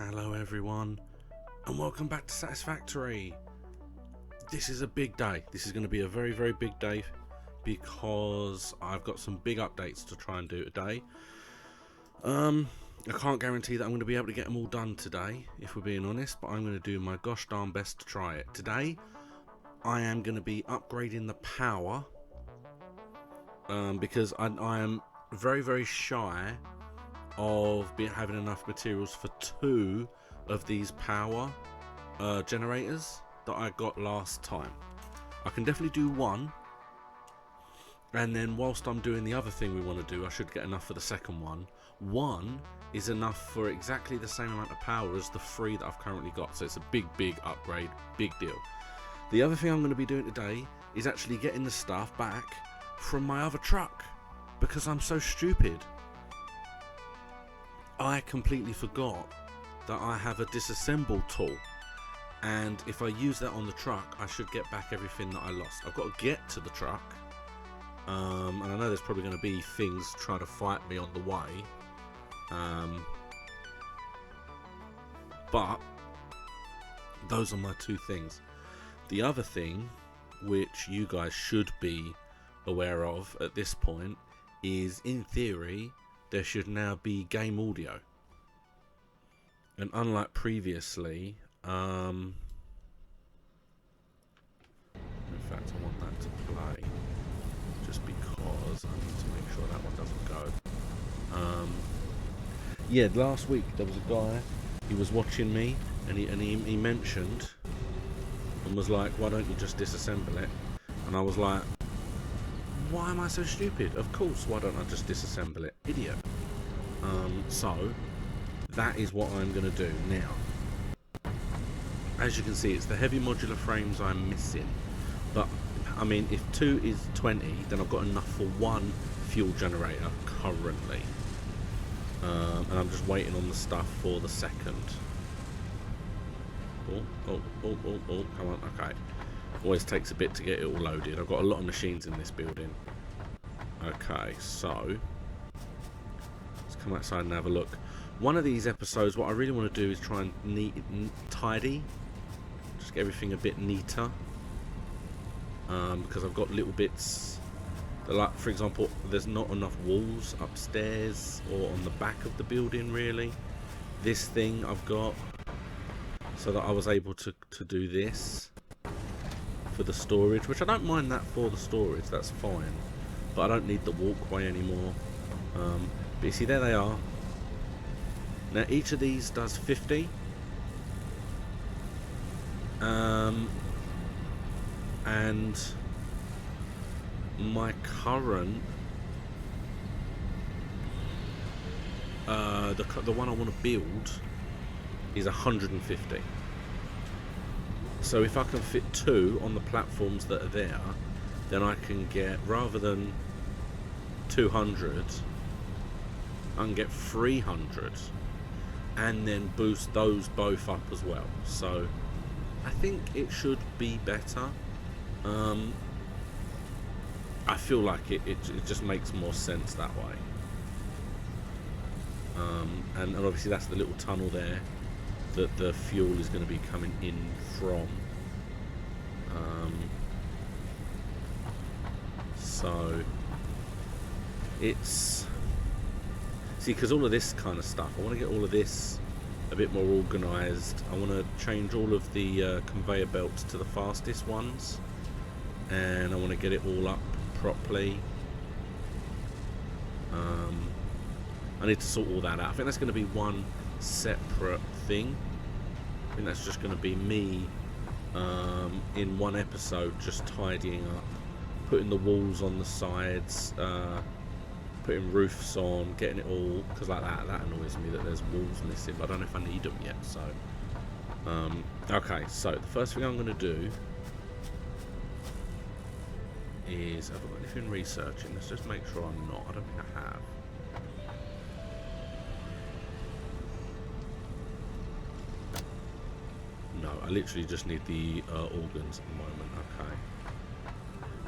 Hello everyone, and welcome back to Satisfactory. This is a big day. This is going to be a very big day because I've got some big updates to try and do today. I can't guarantee that I'm going to be able to get them all done today, if we're being honest, but I'm going to do my gosh darn best to try it. Today, I am going to be upgrading the power because I am very shy of having enough materials for 2 of these power generators that I got last time. I can definitely do 1, and then whilst I'm doing the other thing we want to do, I should get enough for the second one. 1 is enough for exactly the same amount of power as the 3 that I've currently got, so it's a big upgrade, big deal. The other thing I'm going to be doing today is actually getting the stuff back from my other truck, because I'm so stupid. I completely forgot that I have a disassemble tool, and if I use that on the truck, I should get back everything that I lost. I've got to get to the truck, and I know there's probably going to be things trying to fight me on the way, but those are my 2 things. The other thing, which you guys should be aware of at this point, is in theory there should now be game audio, and unlike previously, in fact I want that to play just because I need to make sure that one doesn't go. Yeah, last week there was a guy, he was watching me, and he mentioned and was like, why don't you just disassemble it? And I was like, why am I so stupid? Of course, why don't I just disassemble it? Idiot. So, that is what I'm going to do now. As you can see, it's the heavy modular frames I'm missing. But, I mean, if 2 is 20, then I've got enough for 1 fuel generator currently. And I'm just waiting on the stuff for the second. Oh, come on, okay. Always takes a bit to get it all loaded. I've got a lot of machines in this building. Okay, so let's come outside and have a look. One of these episodes, what I really want to do is try and tidy, just get everything a bit neater, because I've got little bits that, like, for example, there's not enough walls upstairs or on the back of the building really. This thing I've got so that I was able to do this for the storage, which I don't mind that for the storage, that's fine, but I don't need the walkway anymore. But you see, there they are. Now each of these does 50, and my current the one I want to build is 150. So if I can fit 2 on the platforms that are there, then I can get, rather than 200, I can get 300, and then boost those both up as well. So I think it should be better. I feel like it just makes more sense that way. And obviously that's the little tunnel there that the fuel is going to be coming in from. So it's, see, because all of this kind of stuff, I want to get all of this a bit more organised. I want to change all of the conveyor belts to the fastest ones, and I want to get it all up properly. I need to sort all that out. I think that's going to be one separate thing. I think that's just going to be me in one episode, just tidying up, putting the walls on the sides, putting roofs on, getting it all, because like that annoys me that there's walls missing, but I don't know if I need them yet. So okay, so the first thing I'm going to do is, have I got anything researching? Let's just make sure I'm not. I don't think I have. No, I literally just need the organs at the moment. Okay.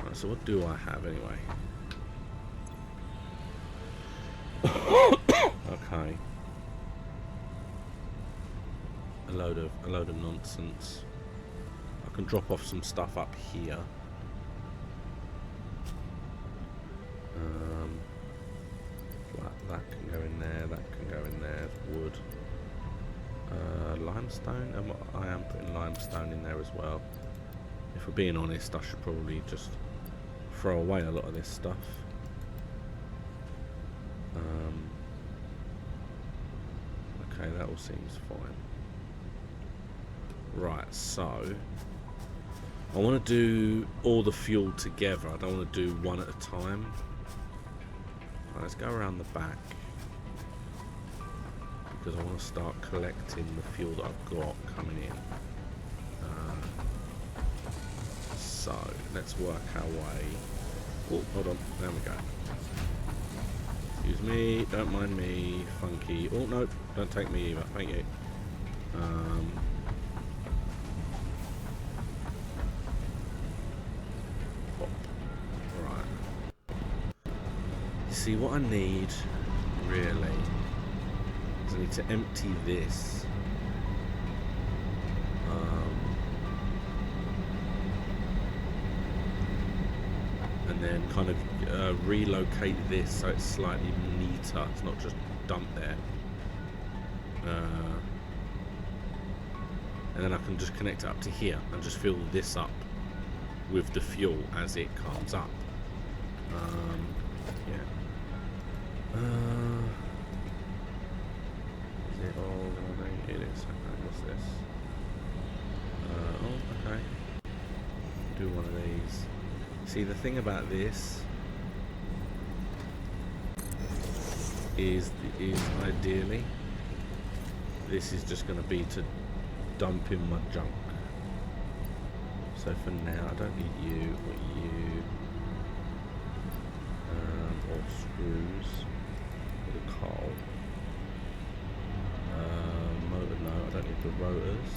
Right, so what do I have anyway? Okay. a load of nonsense. I can drop off some stuff up here. That can go in there. That can go in there. Wood. Limestone. I am putting limestone in there as well. If we're being honest, I should probably just throw away a lot of this stuff. Okay, that all seems fine. Right, so I want to do all the fuel together. I don't want to do one at a time. Right, let's go around the back because I want to start collecting the fuel that I've got coming in. So let's work our way. Oh, hold on. There we go. Excuse me. Don't mind me. Funky. Oh no! Don't take me either. Thank you. See, what I need really is I need to empty this and then kind of relocate this so it's slightly neater, it's not just dumped there, and then I can just connect it up to here and just fill this up with the fuel as it comes up. Yeah. Is it all gonna be? It is. Okay, what's this? Oh, okay. Do one of these. See, the thing about this is ideally, this is just going to be to dump in my junk. So for now, I don't need you or you. Or screws. The coal. Motor, no, I don't need the rotors.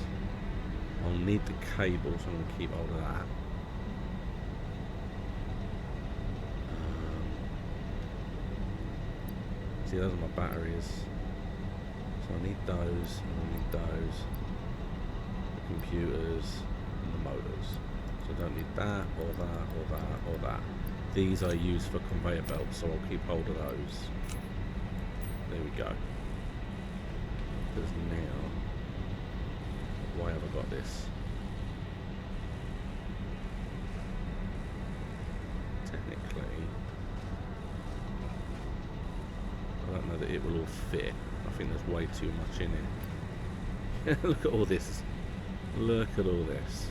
I'll need the cables, so I'm going to keep hold of that. See, those are my batteries. So I need those, and I need those. The computers, and the motors. So I don't need that, or that, or that, or that. These I use for conveyor belts, so I'll keep hold of those. There we go. Because now, why have I got this? Technically, I don't know that it will all fit. I think there's way too much in it. Look at all this. Look at all this.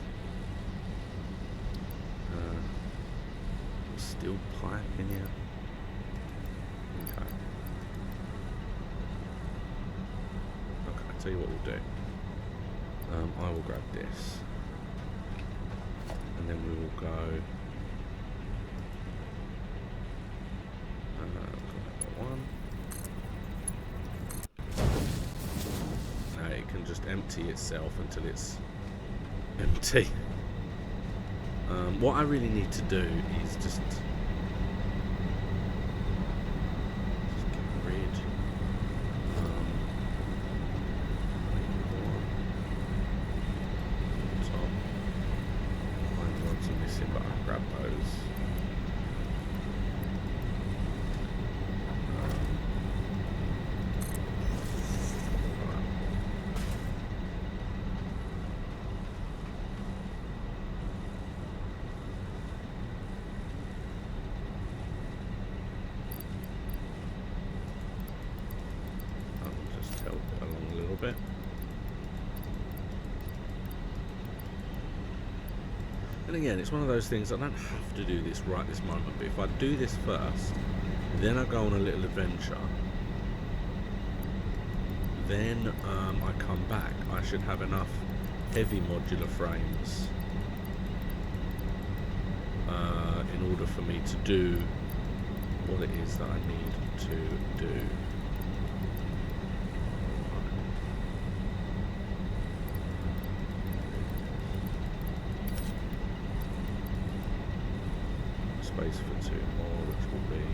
Steel pipe in here. Okay. Okay, I'll tell you what we'll do. I will grab this. And then we will go. One. Now it can just empty itself until it's empty. What I really need to do is just get rid. Top. Find the ones I'm missing, but I'll grab those. Bit. And again, it's one of those things, I don't have to do this right this moment, but if I do this first, then I go on a little adventure, then I come back, I should have enough heavy modular frames in order for me to do what it is that I need to do. Space for 2 more, which will be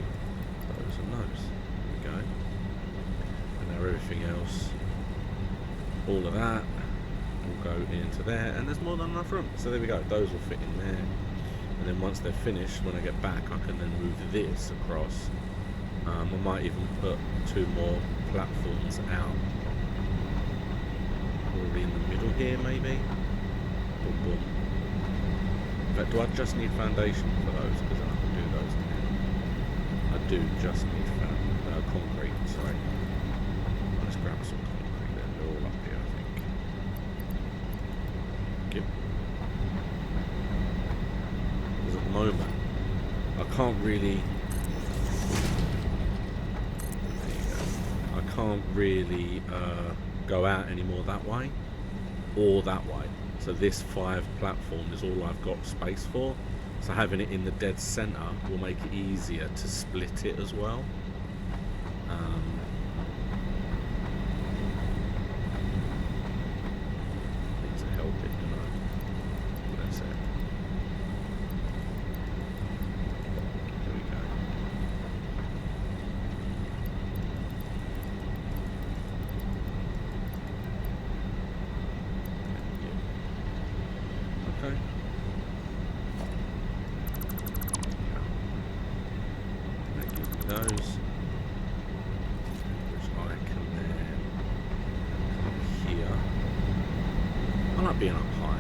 those and those. There we go. And now everything else, all of that go into there, and there's more than enough room. So there we go, those will fit in there. And then once they're finished, when I get back, I can then move this across. I might even put 2 more platforms out. Probably in the middle here, maybe. Boom, boom. In fact, do I just need foundation for those? Because I can do those now. I do just need concrete, sorry. Let's grab some concrete then. They're all up here, I think. Yep. Because at the moment, I can't really... I can't really go out anymore that way or that way. So this 5 platform is all I've got space for. So having it in the dead center will make it easier to split it as well. Need to help it, you know. That's it. There we go. Okay. Those, which I can then come here. I like being up high.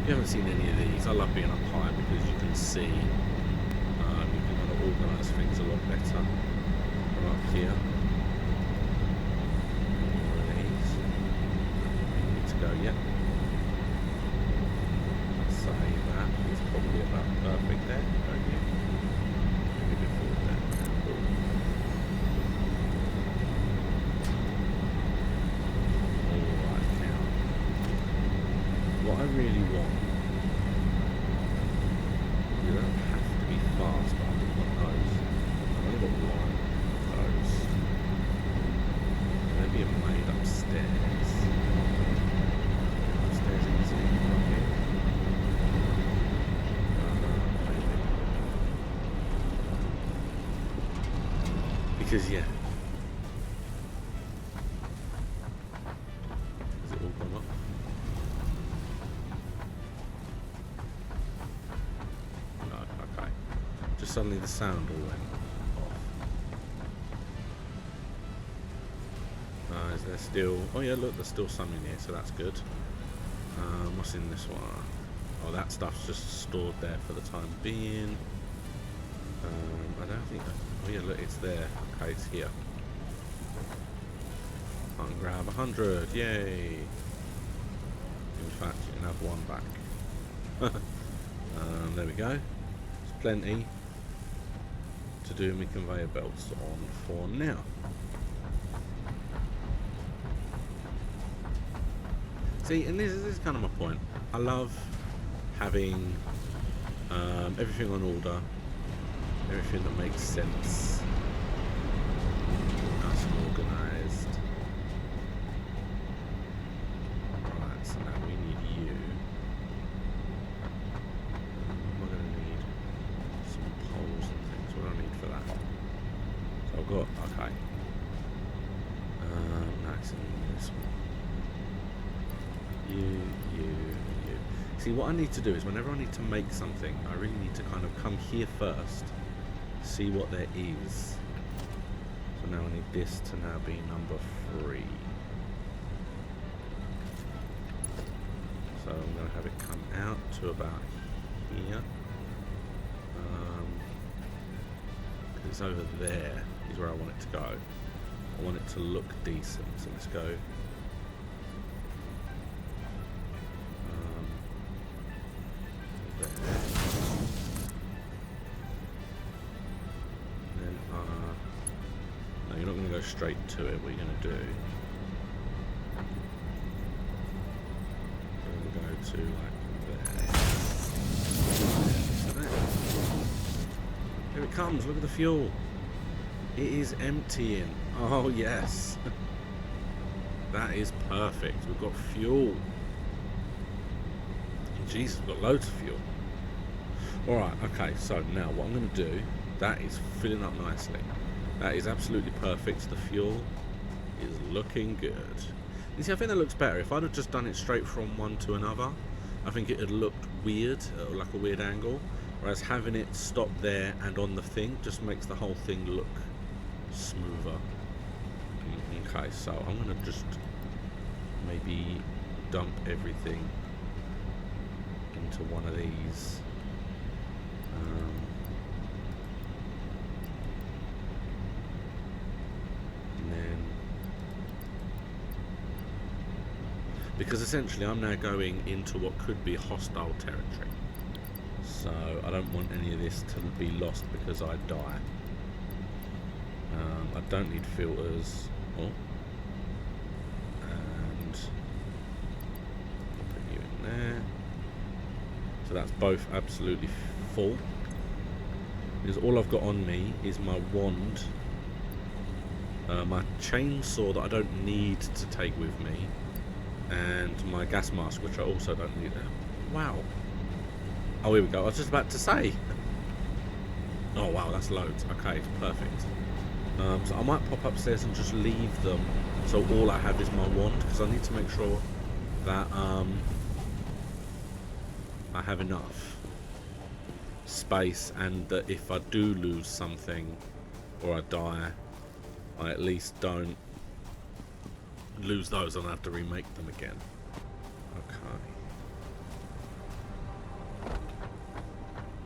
If you haven't seen any of these, I love being up high because you can see, you can kind of organise things a lot better from up here. One of these. You need to go, yep. I'd say that is probably about perfect there, don't you? Maybe before that. What I really want, you don't have to be fast, but I really want those. I've only got one of those. Maybe a maid upstairs. Upstairs easy, right here. Maybe. Because yeah. Has it all gone up? Suddenly the sound all went off. Is there still... Oh yeah, look, there's still some in here, so that's good. What's in this one? Oh, that stuff's just stored there for the time being. I don't think... Oh yeah, look, it's there. Okay, it's here. I can grab 100, yay! In fact, you can have one back. There we go. It's plenty to do my conveyor belts on for now. See, and this is kind of my point. I love having everything on order, everything that makes sense, nice and organised. Right, so now we need you. We're going to need some poles and things. What do I need for that? So I've got, okay. That's in this one. You. See, what I need to do is whenever I need to make something, I really need to kind of come here first, see what there is. So now I need this to now be number 3. So I'm going to have it come out to about here. It's over there is where I want it to go. I want it to look decent, so let's go. There. Then, no, you're not going to go straight to it. What you're going to do, you're going to go to like there. Here it comes, look at the fuel. It is emptying. Oh yes. That is perfect. We've got fuel. Jesus, we've got loads of fuel. Alright, okay, so now what I'm going to do, that is filling up nicely. That is absolutely perfect. The fuel is looking good. You see, I think that looks better. If I'd have just done it straight from one to another, I think it had looked weird, like a weird angle. Whereas having it stop there and on the thing just makes the whole thing look smoother. Okay, so I'm going to just maybe dump everything into one of these. And then, because essentially I'm now going into what could be hostile territory, so I don't want any of this to be lost because I die. I don't need filters. Oh, and I'll put you in there. So that's both absolutely full. Because all I've got on me is my wand, my chainsaw that I don't need to take with me, and my gas mask, which I also don't need. Wow. Oh, here we go. I was just about to say. Oh wow, that's loads. Okay, perfect. So I might pop upstairs and just leave them, so all I have is my wand, because I need to make sure that I have enough space, and that if I do lose something or I die, I at least don't lose those and I have to remake them again. Okay.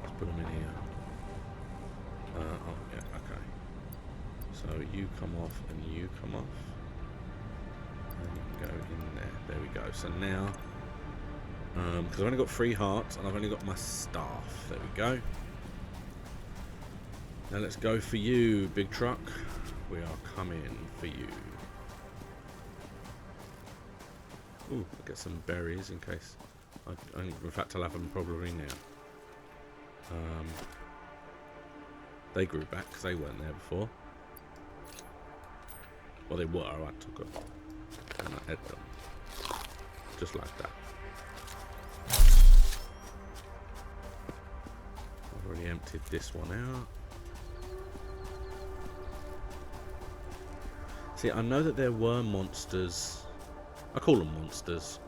Let's put them in here. Oh, yeah, okay. So you come off and you come off. And you can go in there. There we go. So now, because I've only got 3 hearts and I've only got my staff. There we go. Now let's go for you, big truck. We are coming for you. Ooh, I'll get some berries in case. In fact, I'll have them probably now. They grew back because they weren't there before. Well, they were. I took them and I ate them. Just like that. I've already emptied this one out. See, I know that there were monsters. I call them monsters.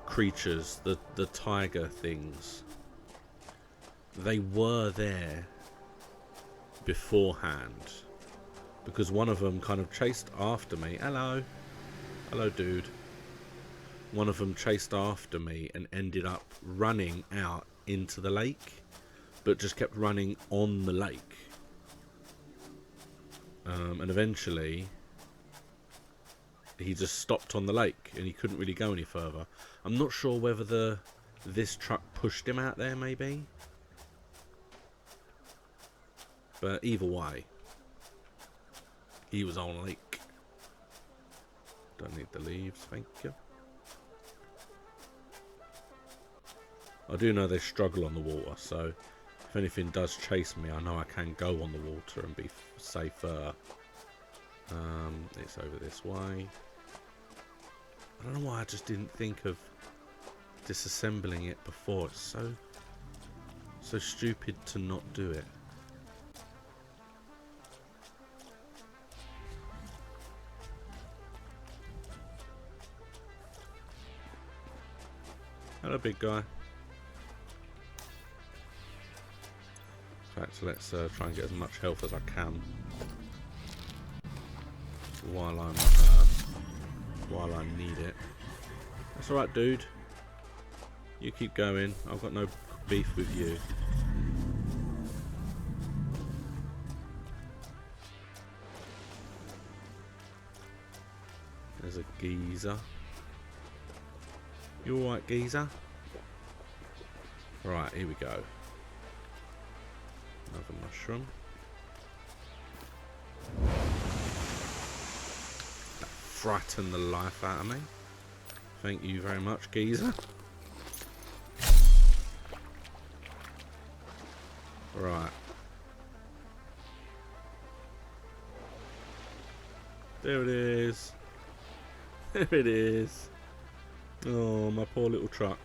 Creatures. The tiger things. They were there beforehand. Because one of them kind of chased after me. Hello. Hello, dude. One of them chased after me and ended up running out into the lake. But just kept running on the lake. And eventually he just stopped on the lake and he couldn't really go any further. I'm not sure whether this truck pushed him out there, maybe. But either way, he was on lake. Don't need the leaves, thank you. I do know they struggle on the water, so if anything does chase me, I know I can go on the water and be safer. It's over this way. I don't know why I just didn't think of disassembling it before. It's so stupid to not do it. Hello, big guy. In fact, let's try and get as much health as I can while I need it. That's alright, dude. You keep going. I've got no beef with you. There's a geezer. You alright, geezer? Right, here we go. Another mushroom. That frightened the life out of me. Thank you very much, geezer. Right. There it is. There it is. Oh, my poor little truck.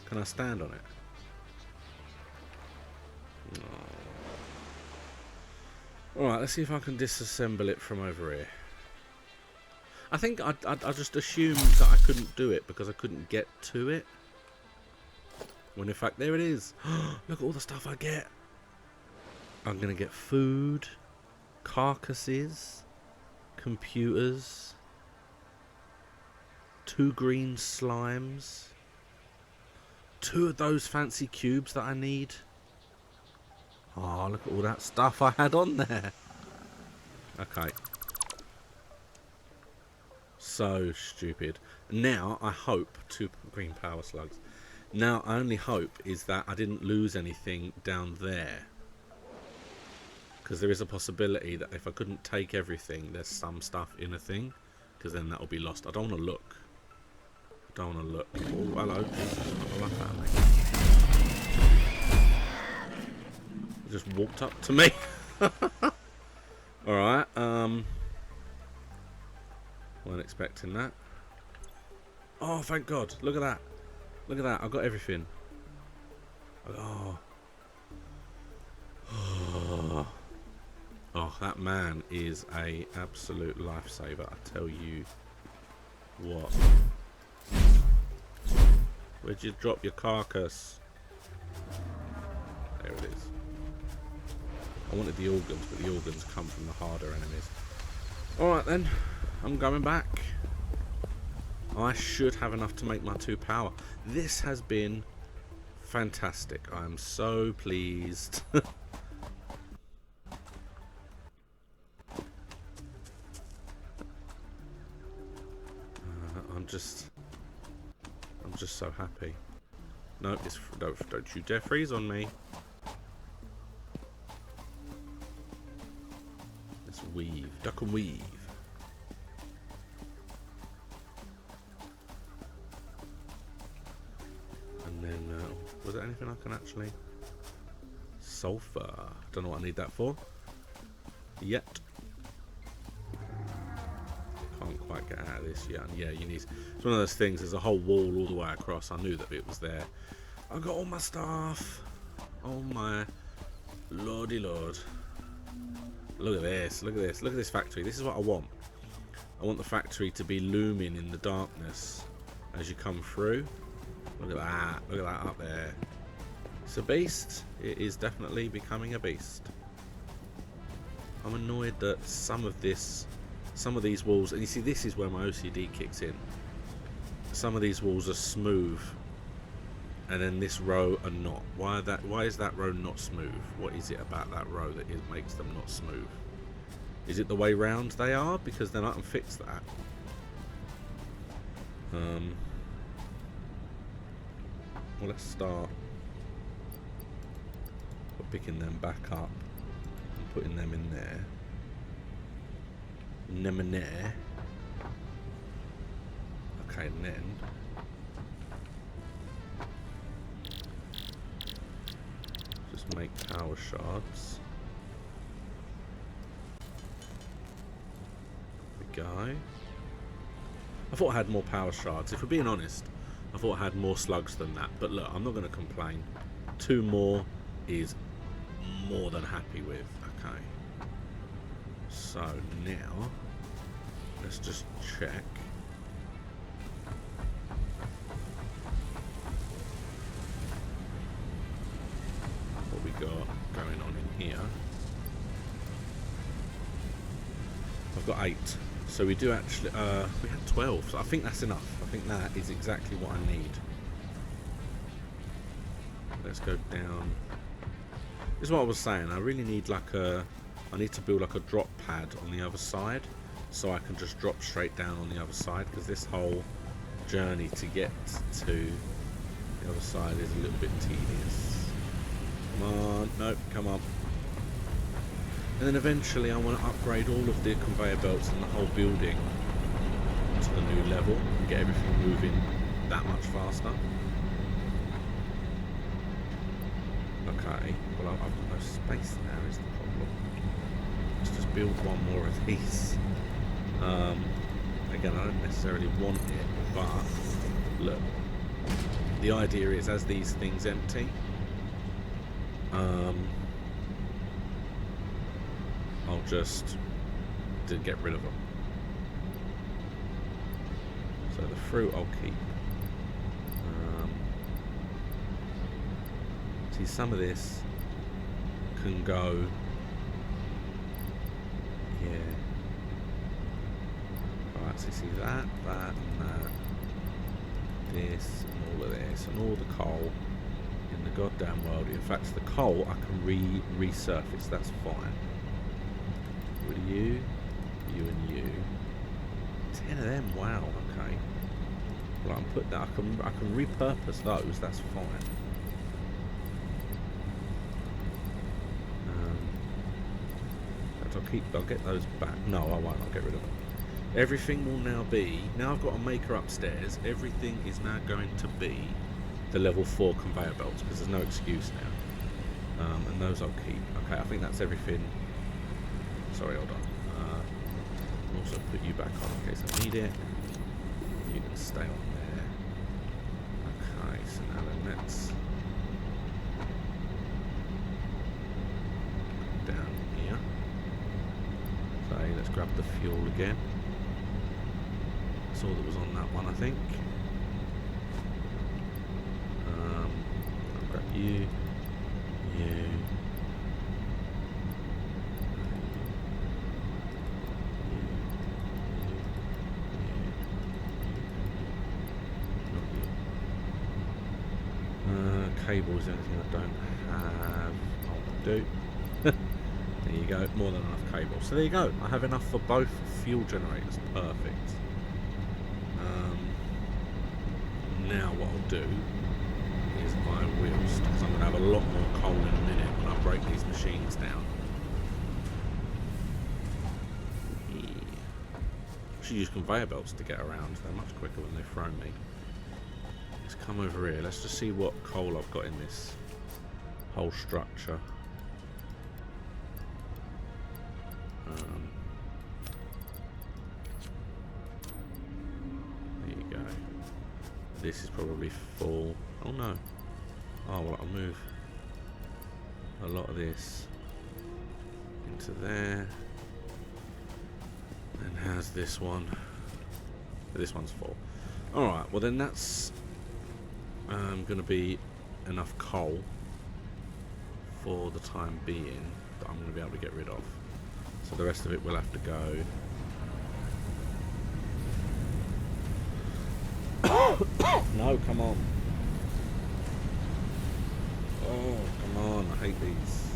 Can I stand on it? Oh. Alright, let's see if I can disassemble it from over here. I think I just assumed that I couldn't do it because I couldn't get to it. When in fact, there it is. Look at all the stuff I get. I'm going to get food, carcasses, computers, 2 green slimes, 2 of those fancy cubes that I need. Oh, look at all that stuff I had on there. Okay. So stupid. Now, I hope 2 green power slugs. Now, I only hope is that I didn't lose anything down there. Because there is a possibility that if I couldn't take everything, there's some stuff in a thing. Because then that'll be lost. I don't want to look. I don't want to look. Oh, hello. Just walked up to me. Alright, weren't expecting that. Oh, thank God. Look at that. Look at that. I got everything. Oh. Oh, that man is a absolute lifesaver. I tell you what. Where'd you drop your carcass? There it is. I wanted the organs, but the organs come from the harder enemies. Alright then, I'm going back. I should have enough to make my 2 power. This has been fantastic. I am so pleased. I'm just so happy. No, don't you dare freeze on me. Let's weave, duck and weave. And then, was there anything I can actually... Sulfur. Don't know what I need that for. Yet. Can't quite get out of this yet. And yeah, you need... It's one of those things, there's a whole wall all the way across. I knew that it was there. I got all my stuff. Oh my lordy lord. Look at this, look at this, look at this factory. This is what I want. I want the factory to be looming in the darkness as you come through. Look at that up there. It's a beast. It is definitely becoming a beast. I'm annoyed that some of these walls, and you see this is where my OCD kicks in. Some of these walls are smooth, and then this row are not. Why is that row not smooth? What is it about that row that makes them not smooth? Is it the way round they are? Because then I can fix that. Well, let's start by picking them back up and putting them in there. There. Okay, and then just make power shards. The guy. I thought I had more power shards. If we're being honest, I thought I had more slugs than that. But look, I'm not going to complain. 2 more is more than happy with. Okay. So now, let's just check. What we got going on in here. I've got 8. So we do actually, we had 12. So I think that's enough. I think that is exactly what I need. Let's go down. This is what I was saying. I really need like I need to build like a drop pad on the other side, so I can just drop straight down on the other side, because this whole journey to get to the other side is a little bit tedious. Come on, nope, come on. And then eventually I want to upgrade all of the conveyor belts and the whole building to the new level and get everything moving that much faster. Okay, well I've got no space now is the problem. Let's just build one more of these. Again, I don't necessarily want it, but look, the idea is as these things empty, I'll just get rid of them. So the fruit I'll keep. See, some of this can go. Yeah. Alright, so you see that, and that. This, and all of this, and all the coal in the goddamn world. In fact, the coal I can resurface, that's fine. What are you? You and you. 10 of them, wow, okay. Well, I'm put that, I can repurpose those, that's fine. I'll get those back. No, I won't, I'll get rid of them. Everything will now be, now I've got a maker upstairs, everything is now going to be the level 4 conveyor belts, because there's no excuse now. And those I'll keep. Okay, I think that's everything. Sorry, hold on. I'll also put you back on in case I need it. You can stay on there. Okay, so now then let's down here. So let's grab the fuel again. That's all that was on that one, I think. I'll grab you, you. Cable is anything I don't have. I'll do. There you go, more than enough cable. So there you go, I have enough for both fuel generators. Perfect. Now what I'll do is I will, because I'm going to have a lot more coal in a minute when I break these machines down. Yeah. I should use conveyor belts to get around, they're much quicker when they throw me. Let's come over here, let's just see what coal I've got in this whole structure. There you go. This is probably full. Oh no. Oh well, I'll move a lot of this into there. And how's this one? This one's full. Alright, well then that's going to be enough coal for the time being that I'm going to be able to get rid of. So the rest of it will have to go. No, come on. Oh, come on, I hate these.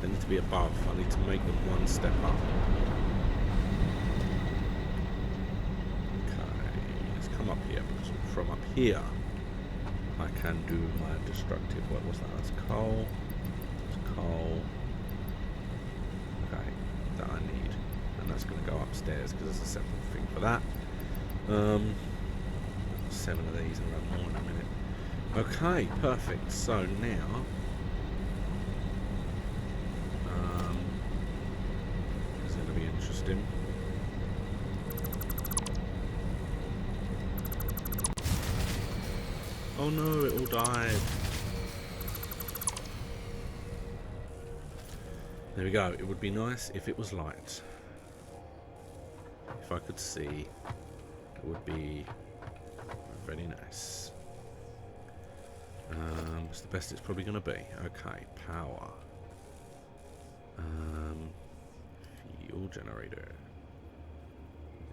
They need to be above. I need to make them one step up. Okay, let's come up here, because from up here I can do my destructive. What was that? That's coal. That's coal. Okay, that I need. And that's going to go upstairs, because there's a separate thing for that. 7 of these and around more in a minute. Okay, perfect. So now this is going to be interesting. Oh no, it all died. There we go. It would be nice if it was light. If I could see, it would be very nice. It's the best it's probably going to be. Okay, power. Fuel generator.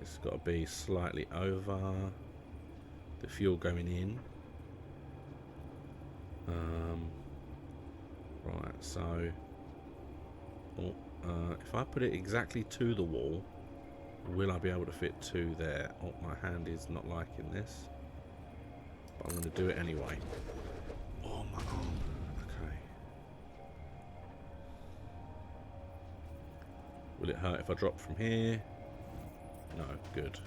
It's got to be slightly over the fuel going in. Right, so if I put it exactly to the wall, will I be able to fit 2 there? Oh, my hand is not liking this, but I'm going to do it anyway. Oh, my arm. Okay. Will it hurt if I drop from here? No, good.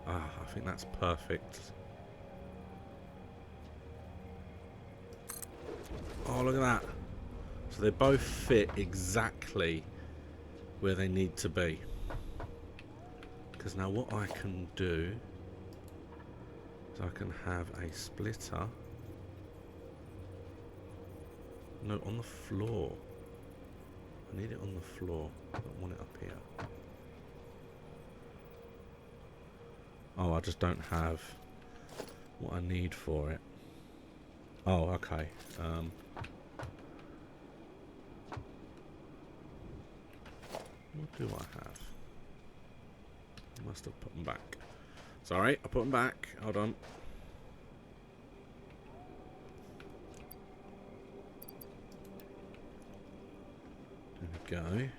Ah, I think that's perfect. Oh, look at that. So they both fit exactly where they need to be. Because now what I can do is I can have a splitter. No, on the floor. I need it on the floor. I don't want it up here. Oh, I just don't have what I need for it. Oh, okay. What do I have? I must have put them back. Sorry, I put them back. Hold on. There we go.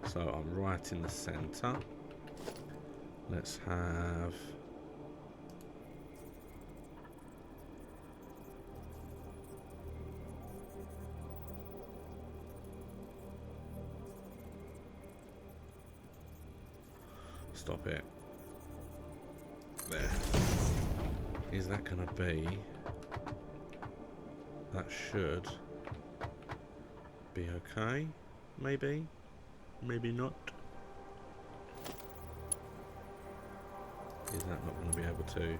So I'm right in the centre. Let's have... Stop it. There. Is that going to be... That should be okay. Maybe. Maybe not. Is that not going to be able to...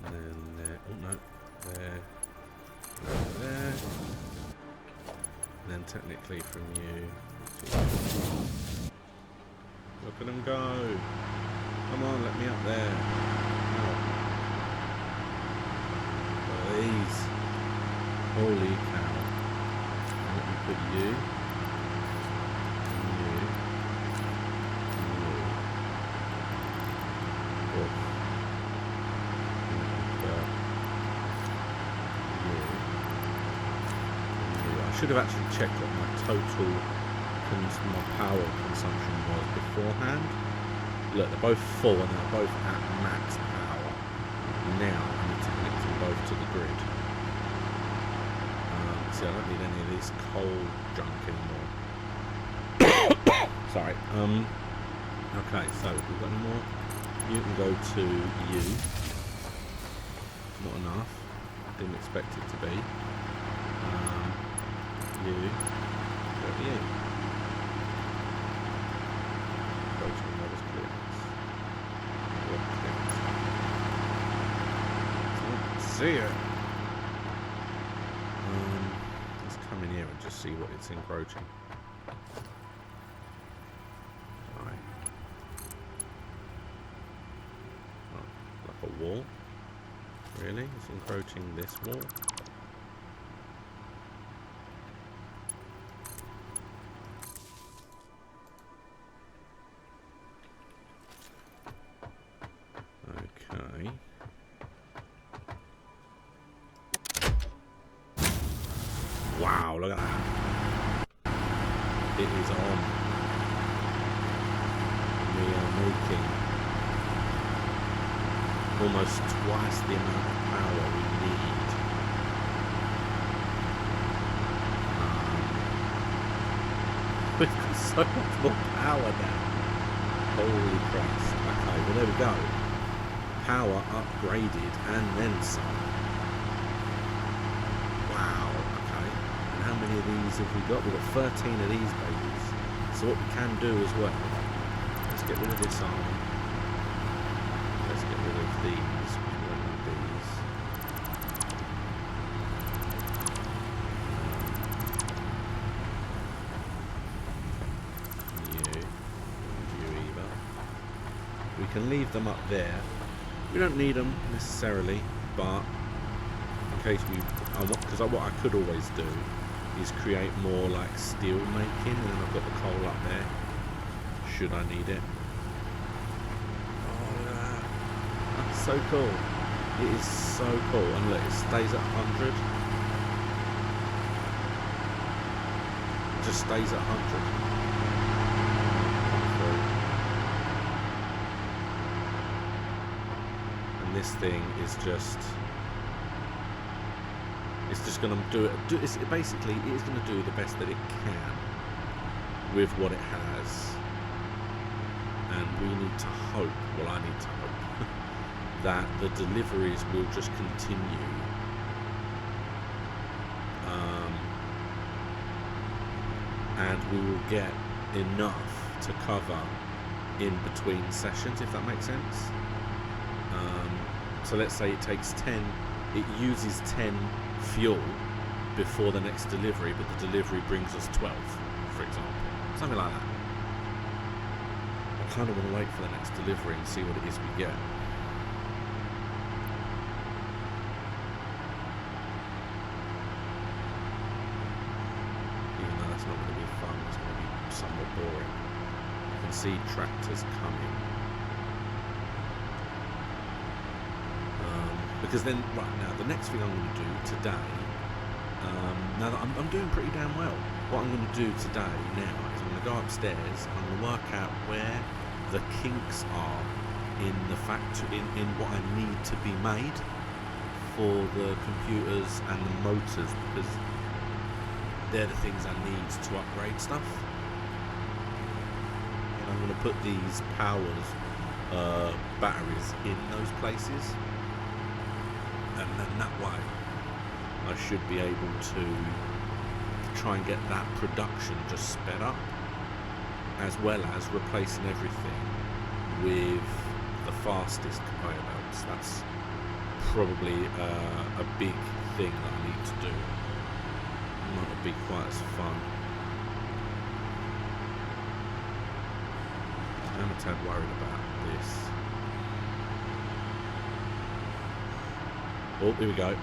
And then there... Oh no. There. There. And then technically from you... Look at them go! Come on, let me up there. Oh. Please. Holy cow. Let me put you. And you. And you. Oof. And you. And you. I should have actually checked what my total my power consumption was beforehand. Look, they're both full and they're both at max power. Now I need to connect them both to the grid. See, I don't need any of this coal junk anymore. Sorry. Okay, so we've got any more. You can go to you. Not enough. Didn't expect it to be. You. Go to you. See it. Let's come in here and just see what it's encroaching. Right. Oh, like a wall? Really? It's encroaching this wall? Okay. Wow, look at that. It is on. We are making almost twice the amount of power we need. We've got so much more power now. Holy Christ. Okay, well there we go. Power upgraded and then some. How many of these have we got? We've got 13 of these babies. So what we can do as well, let's get rid of this arm. Let's get rid of these. We won't need these. You either. We can leave them up there. We don't need them necessarily, but in case we, because what I could always do is create more like steel making, and then I've got the coal up there should I need it. Oh yeah, that's so cool. It is so cool. And look, it stays at 100. It just stays at 100. And this thing is just... It's just going to do it. Basically, it is going to do the best that it can with what it has. And we need to hope, well, I need to hope, that the deliveries will just continue. And we will get enough to cover in between sessions, if that makes sense. So let's say it takes 10, it uses 10 fuel before the next delivery, but the delivery brings us 12, for example. Something like that. I kind of want to wait for the next delivery and see what it is we get. Even though that's not going to be fun, it's going to be somewhat boring. You can see tractors coming. Because then, right now, the next thing I'm going to do today, now that I'm doing pretty damn well, what I'm going to do today now is I'm going to go upstairs and I'm going to work out where the kinks are in the in what I need to be made for the computers and the motors, because they're the things I need to upgrade stuff. And I'm going to put these batteries in those places. And then that way I should be able to try and get that production just sped up, as well as replacing everything with the fastest conveyor belts. That's probably a big thing that I need to do. It might not be quite as fun. I'm a tad worried about this. Oh, here we go.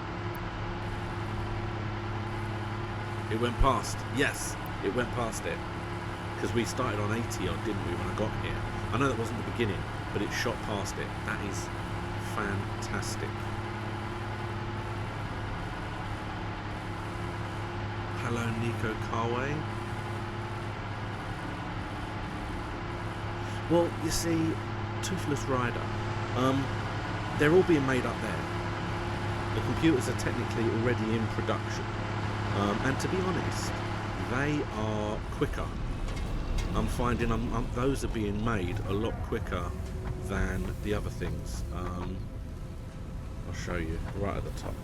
It went past. Yes, it went past it. Because we started on 80 odd, didn't we, when I got here? I know that wasn't the beginning, but it shot past it. That is fantastic. Hello, Nico Carway. Well, you see, Toothless Rider, they're all being made up there. The computers are technically already in production, and to be honest, they are quicker. I'm finding those are being made a lot quicker than the other things. I'll show you right at the top.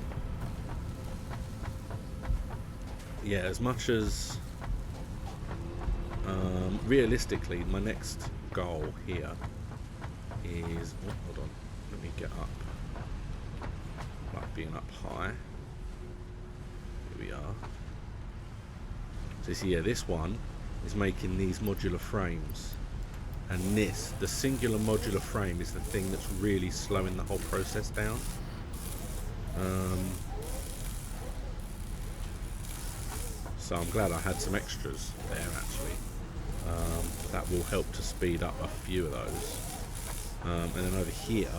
Yeah, as much as realistically, my next goal here is. Oh, hold on, let me get up. Like being up high. Here we are. So see, yeah, this one is making these modular frames, and the singular modular frame is the thing that's really slowing the whole process down. So I'm glad I had some extras there actually. That will help to speed up a few of those. And then over here,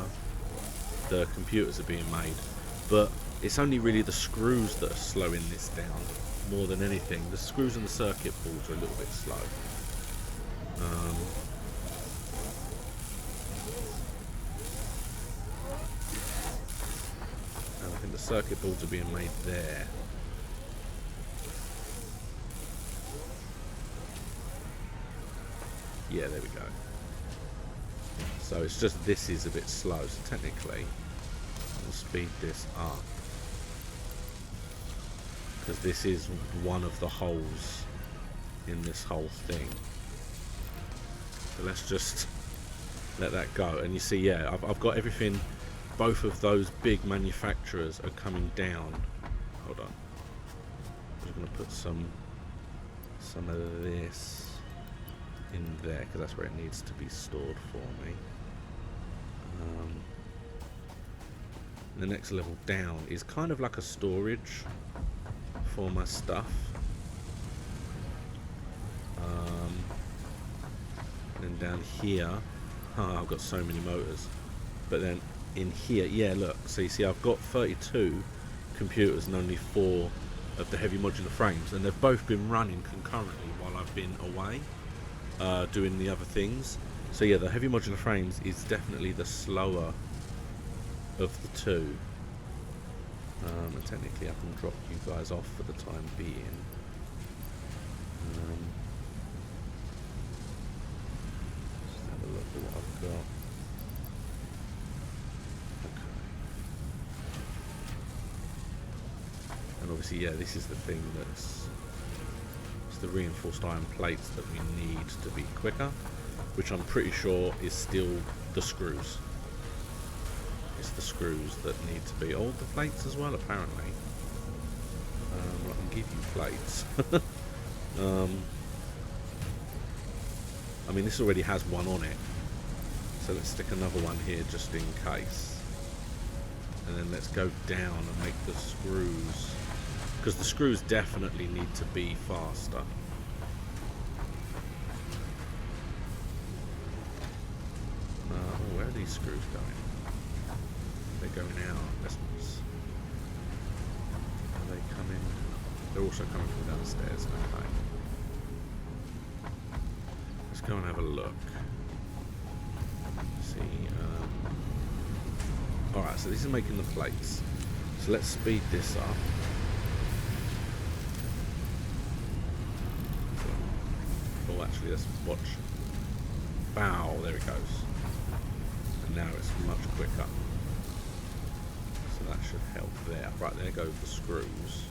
the computers are being made, but it's only really the screws that are slowing this down more than anything. The screws and the circuit boards are a little bit slow. And I think the circuit boards are being made there. Yeah, there we go. So it's just this is a bit slow, so technically we'll speed this up, because this is one of the holes in this whole thing. So let's just let that go, and you see, yeah, I've got everything. Both of those big manufacturers are coming down. Hold on, I'm just going to put some of this in there, because that's where it needs to be stored for me. The next level down is kind of like a storage for my stuff. And then down here, I've got so many motors. But then in here, yeah, look, so you see I've got 32 computers and only 4 of the heavy modular frames, and they've both been running concurrently while I've been away doing the other things. So yeah, the heavy modular frames is definitely the slower of the two. And technically I can drop you guys off for the time being. Just have a look at what I've got. Okay. And obviously, yeah, this is the thing that's the reinforced iron plates that we need to be quicker, which I'm pretty sure is still the screws. It's the screws that need to be. Oh, the plates as well, apparently. I can give you plates. I mean, this already has one on it. So let's stick another one here just in case. And then let's go down and make the screws. Because the screws definitely need to be faster. Oh, where are these screws going? They're going out. Are they coming? They're also coming from downstairs. Okay. Let's go and have a look. See. Alright, so this is making the plates. So let's speed this up. Oh, actually, let's watch. Bow, there it goes. And now it's much quicker. So that should help there. Right, there go the screws.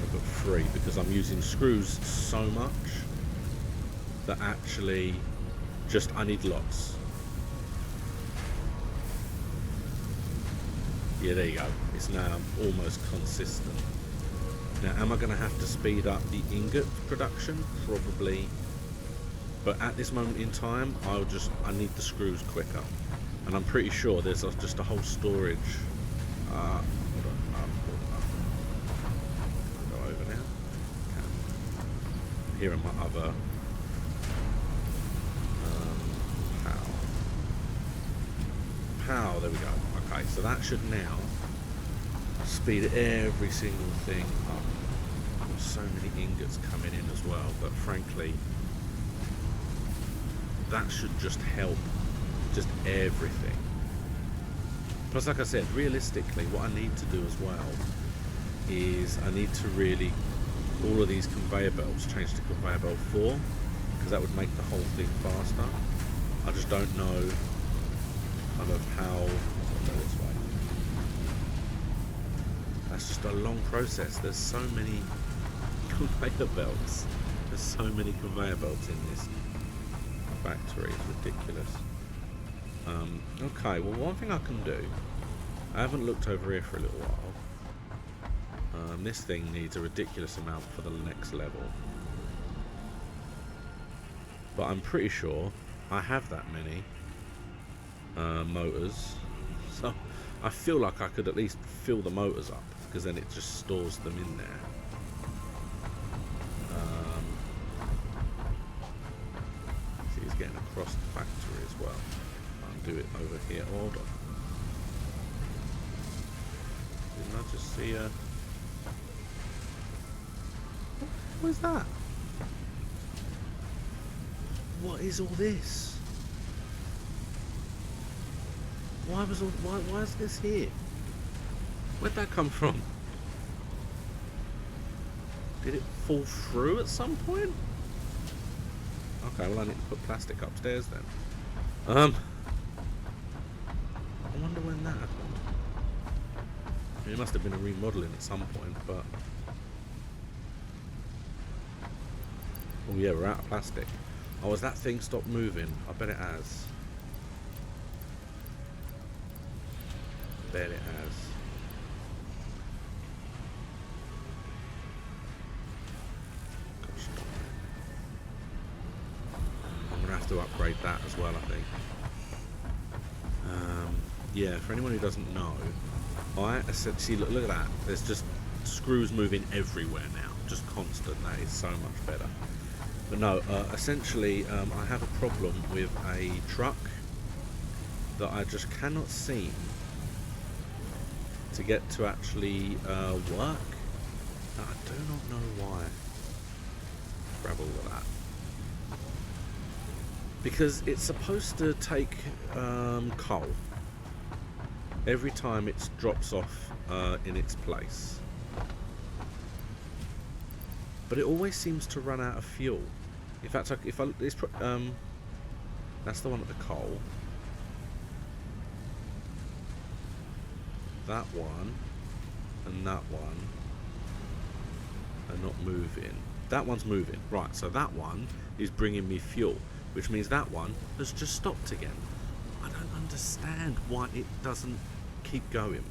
I've got 3 because I'm using screws so much that actually I need lots. Yeah, there you go. It's now almost consistent. Now, am I going to have to speed up the ingot production? Probably. But at this moment in time, I need the screws quicker. And I'm pretty sure there's just a whole storage. Hold on. Go over now. Okay. Here are my other pow, there we go. Okay, so that should now speed every single thing up. There's so many ingots coming in as well, but frankly, that should just help just everything. Plus, like I said, realistically, what I need to do as well is I need to really, all of these conveyor belts change to conveyor belt 4, because that would make the whole thing faster. I just don't know kind of how. I'll go this way. That's just a long process. There's so many conveyor belts. There's so many conveyor belts in this factory. It's ridiculous. Okay, well, one thing I can do. I haven't looked over here for a little while. This thing needs a ridiculous amount for the next level. But I'm pretty sure I have that many motors. So I feel like I could at least fill the motors up, because then it just stores them in there. See, he's getting across the factory as well. I'll do it over here. Hold on. Didn't I just see a... What is that? What is all this? Why is this here? Where'd that come from? Did it fall through at some point? Okay, well, I need to put plastic upstairs then. I wonder when that happened. I mean, it must have been a remodeling at some point, but... Oh yeah, we're out of plastic. Oh, has that thing stopped moving? I bet it has. I bet it has. Gosh, I'm going to have to upgrade that as well, I think. Yeah, for anyone who doesn't know, see, look at that. There's just screws moving everywhere now. Just constant. That is so much better. But no, essentially, I have a problem with a truck that I just cannot seem to get to actually work. Now, I do not know why. Grab all of that. Because it's supposed to take coal every time it drops off in its place. But it always seems to run out of fuel. In fact, if I that's the one at the coal. That one and that one are not moving. That one's moving. Right, so that one is bringing me fuel. which means that one has just stopped again. I don't understand why it doesn't keep going.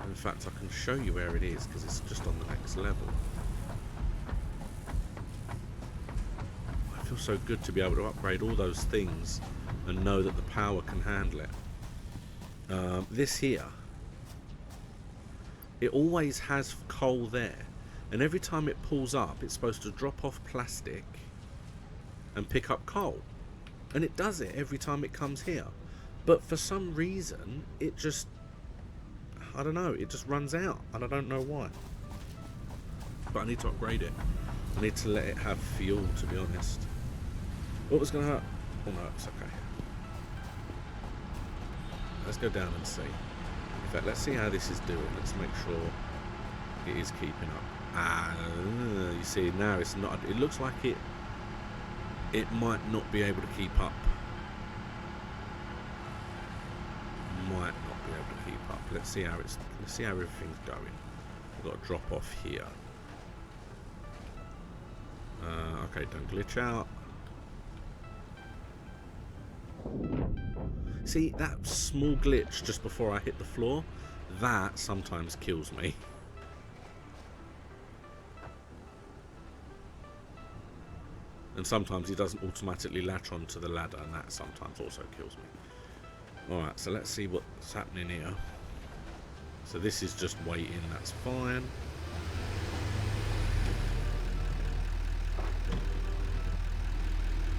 In fact, I can show you where it is because it's just on the next level. I feel so good to be able to upgrade all those things and know that the power can handle it. This here, it always has coal there, and every time it pulls up, it's supposed to drop off plastic and pick up coal, and it does it every time it comes here. But for some reason, it just, I don't know, it just runs out, and I don't know why. But I need to upgrade it. I need to let it have fuel, to be honest. What was going to hurt? Oh no, it's okay. Let's go down and see. In fact, let's see how this is doing. Let's make sure it is keeping up. Ah, you see, now it's not. It looks like it might not be able to keep up. Might not be able to keep up. Let's see how everything's going. We've got a drop off here. Okay, don't glitch out. See, that small glitch just before I hit the floor, that sometimes kills me. And sometimes he doesn't automatically latch onto the ladder, and that sometimes also kills me. Alright, so let's see what's happening here. So this is just waiting, that's fine.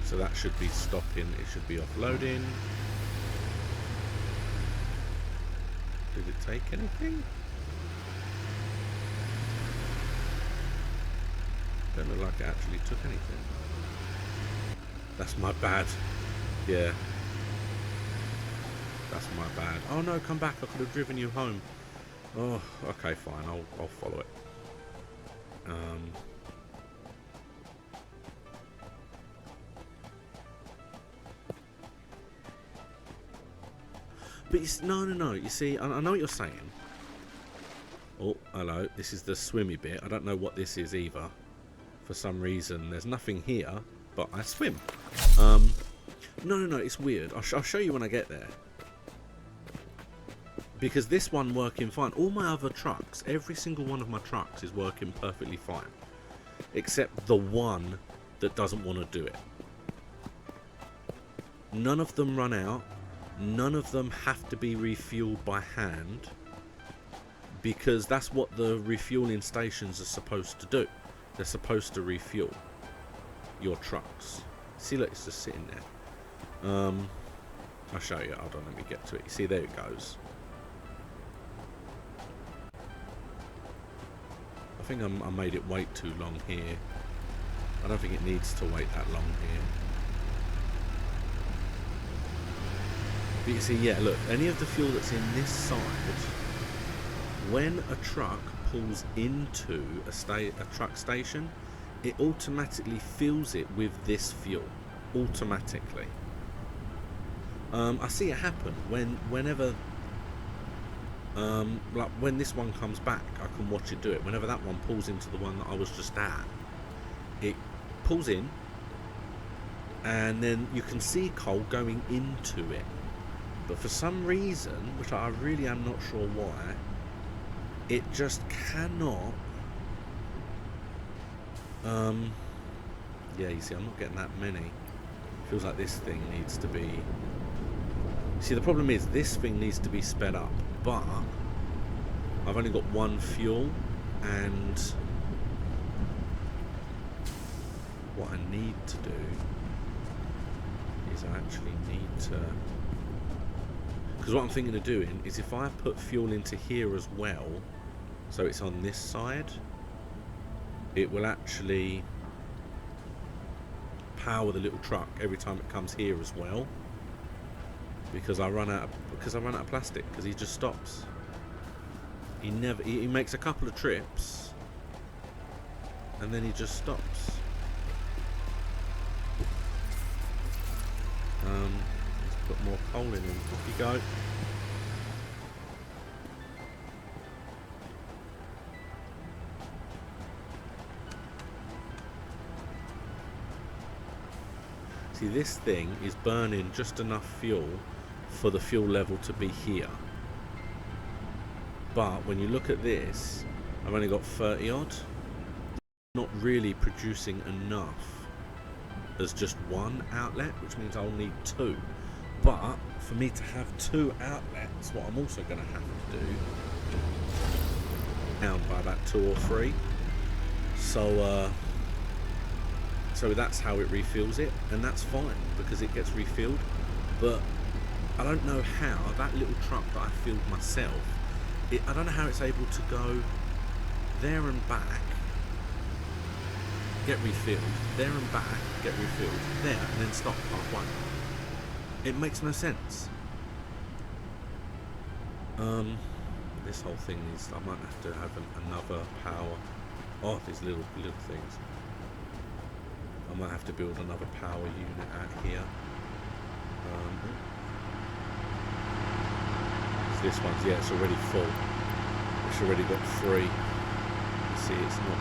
So that should be stopping, it should be offloading. Did it take anything? Don't look like it actually took anything. That's my bad. Yeah. That's my bad. Oh no, come back, I could have driven you home. Oh, okay, fine, I'll follow it. But no. You see, I know what you're saying. Oh, hello. This is the swimmy bit. I don't know what this is either. For some reason, there's nothing here, but I swim. No. It's weird. I'll show you when I get there. Because this one working fine. All my other trucks, every single one of my trucks is working perfectly fine, except the one that doesn't want to do it. None of them run out. None of them have to be refueled by hand, because that's what the refueling stations are supposed to do. They're supposed to refuel your trucks. See, look, it's just sitting there. I'll show you. Hold on, let me get to it. You see, there it goes. I think I made it wait too long here. I don't think it needs to wait that long here. But you see, yeah, look, any of the fuel that's in this side, when a truck pulls into a truck station, it automatically fills it with this fuel. Automatically. I see it happen whenever, like when this one comes back, I can watch it do it. Whenever that one pulls into the one that I was just at, it pulls in, and then you can see coal going into it. But for some reason, which I really am not sure why, it just cannot. Yeah, you see, I'm not getting that many. Feels like this thing needs to be. See, the problem is this thing needs to be sped up, but I've only got one fuel, and what I need to do is I actually need to. Because what I'm thinking of doing is if I put fuel into here as well, so it's on this side, it will actually power the little truck every time it comes here as well. Because I run out of plastic, because he just stops. He makes a couple of trips and then he just stops. Let's put more coal in and off you go. See, this thing is burning just enough fuel for the fuel level to be here. But when you look at this, I've only got 30 odd. Not really producing enough as just one outlet, which means I'll need two. But for me to have two outlets, what I'm also going to have to do, down by about 2 or 3. So that's how it refills it, and that's fine because it gets refilled. But I don't know how that little truck that I filled myself, I don't know how it's able to go there and back, get refilled, there and back, get refilled, there, and then stop halfway. It makes no sense. This whole thing is, I might have to have another power. Oh, these little things. I might have to build another power unit out here. So this one's, yeah, it's already full. It's already got 3. You see, it's not.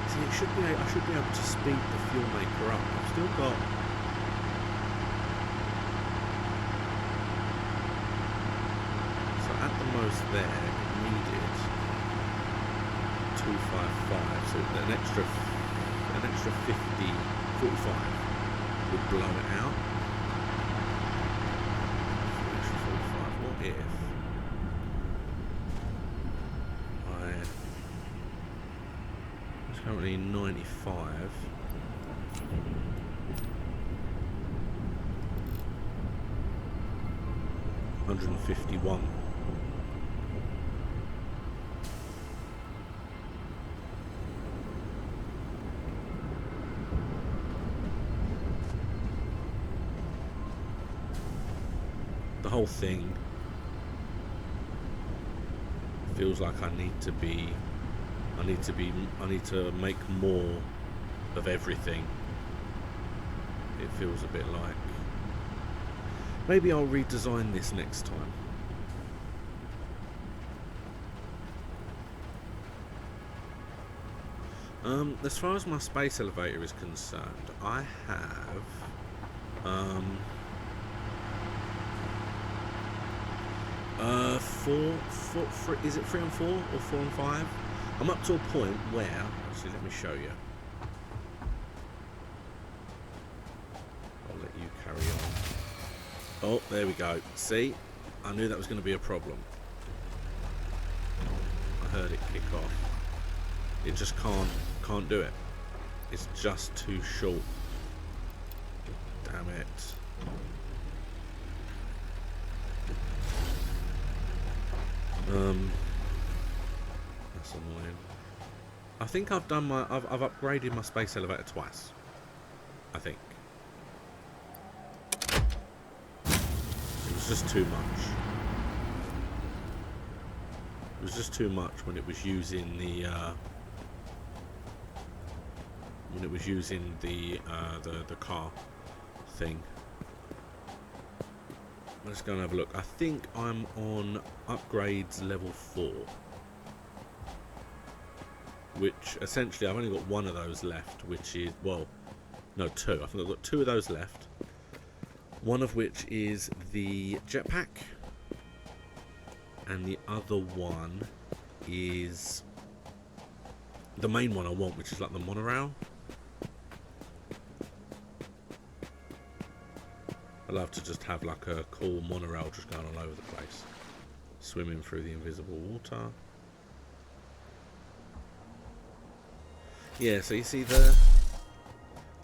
See, it should be. I should be able to speed the fuel maker up. I've still got. So at the most there, it needed 255. So an extra 50, 45 would blow it out. An extra 45. What if it's currently 95. 151. The whole thing feels like I need to make more of everything. It feels a bit like maybe I'll redesign this next time. As far as my space elevator is concerned, I have four, is it 3 and 4 or 4 and 5? I'm up to a point where, actually let me show you. I'll let you carry on. Oh, there we go. See? I knew that was going to be a problem. I heard it kick off. It just can't do it. It's just too short. Damn it. That's annoying. I think I've done I've upgraded my space elevator twice. I think. It was just too much. It was just too much when it was using the the car thing. Let's go and have a look. I think I'm on upgrades level 4, which essentially I've only got one of those left, which is, well, no, 2. I think I've got 2 of those left. One of which is the jetpack, and the other one is the main one I want, which is like the monorail. I love to just have like a cool monorail just going all over the place, swimming through the invisible water. Yeah, so you see the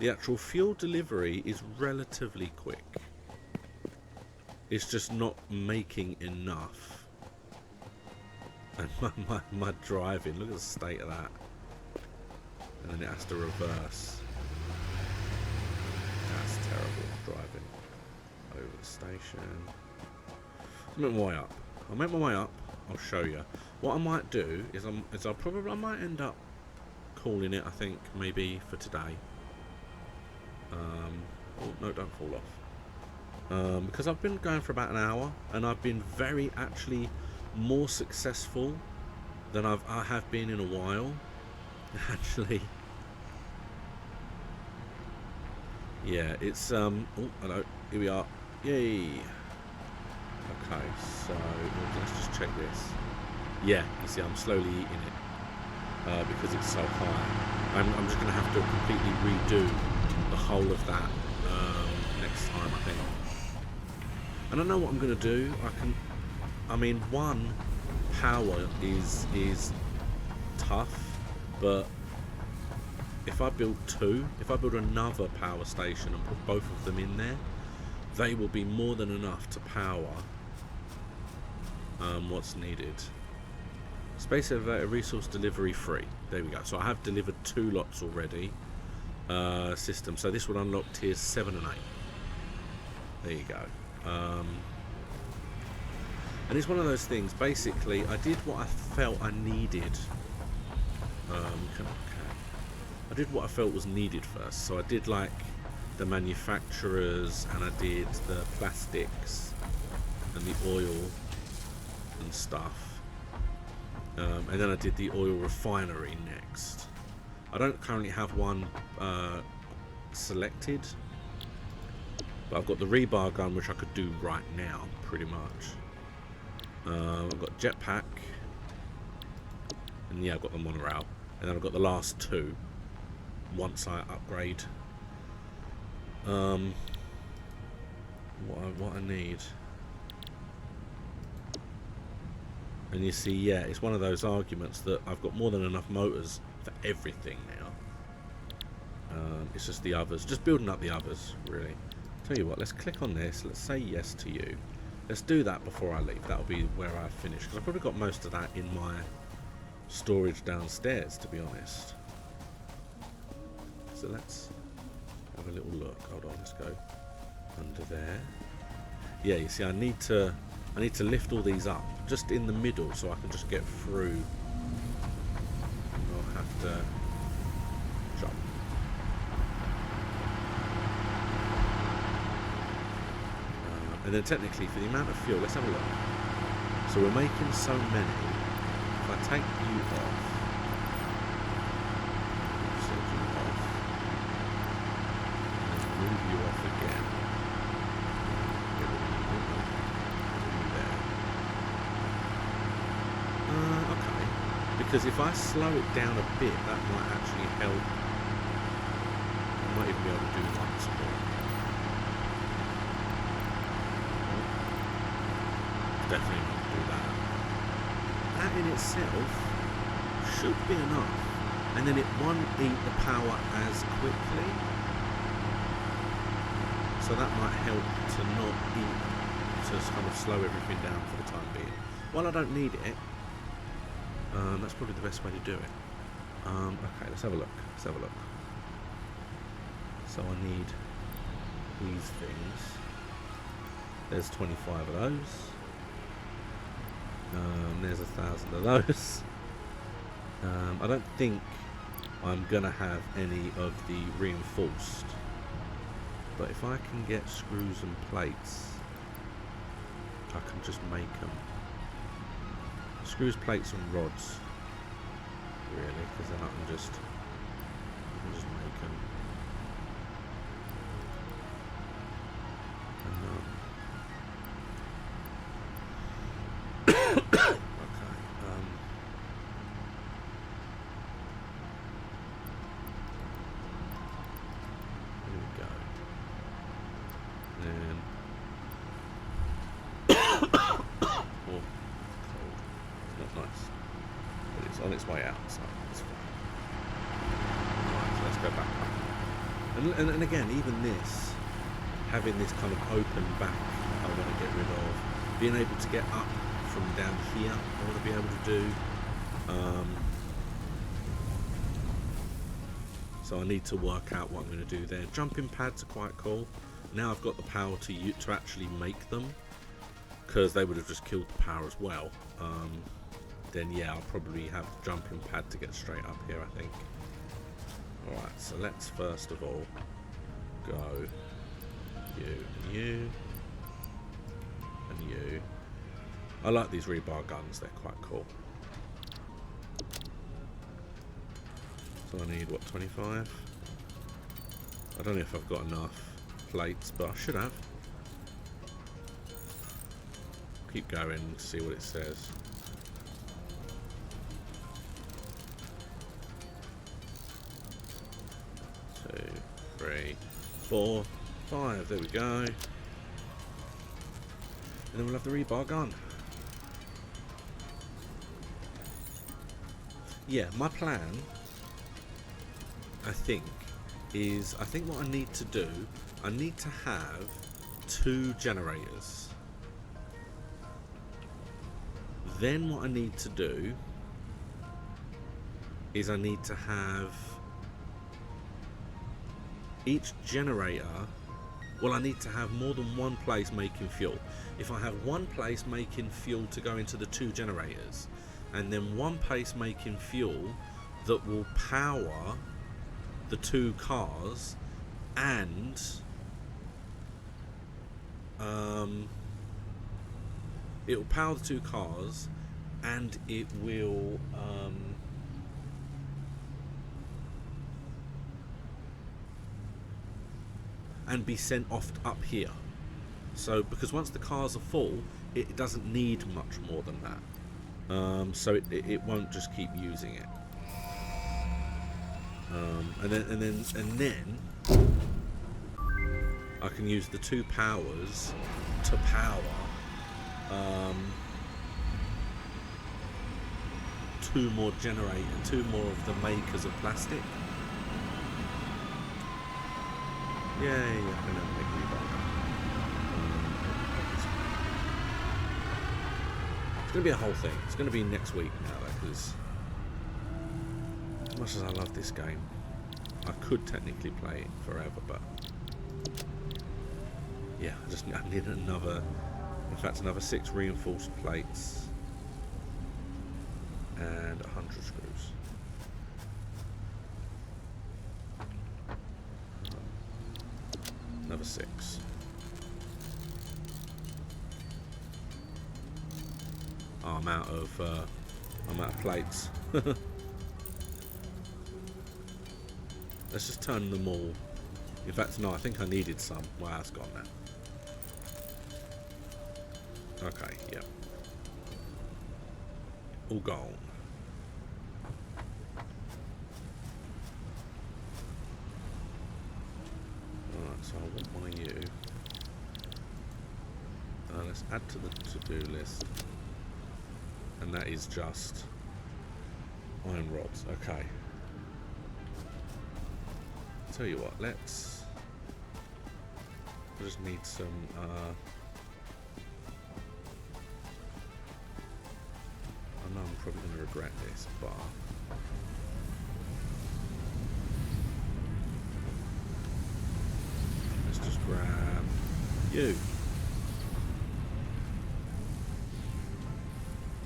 actual fuel delivery is relatively quick. It's just not making enough. And my driving, look at the state of that. And then it has to reverse. That's terrible driving. Over the station. I'll make my way up. I'll show you. What I might do is I might end up calling it, I think, maybe for today. Oh no, don't fall off. Because I've been going for about an hour, and I've been actually more successful than I have been in a while. Actually, Yeah, it's oh, hello, here we are. Yay. Okay, so let's just check this. Yeah, you see I'm slowly eating it because it's so high. I'm just going to have to completely redo the whole of that next time, I think. And I know what I'm going to do. I mean, one power is tough, but if I build two, if I build another power station and put both of them in there, they will be more than enough to power what's needed. Space elevator resource delivery free. There we go. So I have delivered 2 lots already. System. So this will unlock tiers 7 and 8. There you go. And it's one of those things. Basically, I did what I felt I needed. I did what I felt was needed first. So I did like the manufacturers, and I did the plastics and the oil and stuff. And then I did the oil refinery next. I don't currently have one selected, but I've got the rebar gun, which I could do right now, pretty much. I've got jetpack, and yeah, I've got the monorail, and then I've got the last 2 once I upgrade. What I need. And you see, yeah, it's one of those arguments that I've got more than enough motors for everything now. It's just the others, just building up the others, really. Tell you what, let's click on this. Let's say yes to you. Let's do that before I leave. That'll be where I finish, because I've probably got most of that in my storage downstairs, to be honest. So let's have a little look. Hold on, let's go under there. Yeah, you see, I need to lift all these up just in the middle so I can just get through. I'll have to jump. And then technically, for the amount of fuel, let's have a look. So we're making so many. If I take you off, set you off, and move you off again. Okay. Because if I slow it down a bit, that might actually help. I might even be able to do once more. Definitely not do that. That in itself should be enough, and then it won't eat the power as quickly, so that might help to not eat, to kind of slow everything down for the time being. While I don't need it, that's probably the best way to do it. Okay, let's have a look. Let's have a look. So I need these things. There's 25 of those. There's 1,000 of those. I don't think I'm gonna have any of the reinforced, but if I can get screws and plates, I can just make them. Screws, plates, and rods, really, because then I can just make them. On its way out, so it's fine. Right, so let's go back up. And again, even this, having this kind of open back, I want to get rid of. Being able to get up from down here, I want to be able to do. So I need to work out what I'm going to do there. Jumping pads are quite cool. Now I've got the power to actually make them, because they would have just killed the power as well. Then yeah, I'll probably have the jumping pad to get straight up here, I think. Alright, so let's first of all go you and you and you. I like these rebar guns, they're quite cool. So I need, what, 25? I don't know if I've got enough plates, but I should have. Keep going to see what it says. 2, 3, 4, 5. There we go. And then we'll have the rebar gun. Yeah, my plan, I think what I need to do, I need to have 2 generators. Then what I need to do is I need to have each generator, well, I need to have more than one place making fuel. If I have one place making fuel to go into the 2 generators, and then one place making fuel that will power the 2 cars, and it will power the 2 cars, and it will and be sent off up here. So because once the cars are full, it doesn't need much more than that. So it won't just keep using it. And then I can use the 2 powers to power 2 more generators, 2 more of the makers of plastic. Yay, I can never make rebar. It's going to be a whole thing. It's going to be next week now, because as much as I love this game, I could technically play it forever, but yeah, I need another, in fact another 6 reinforced plates and 100 screws. Another 6. Oh, I'm out of plates. Let's just turn them all. In fact, no, I think I needed some. Well, that's gone now. Okay, yeah. All gone. Alright, so I want my U. Let's add to the to-do list. And that is just iron rods. Okay. Tell you what, I just need some I know I'm probably going to regret this, but let's just grab you.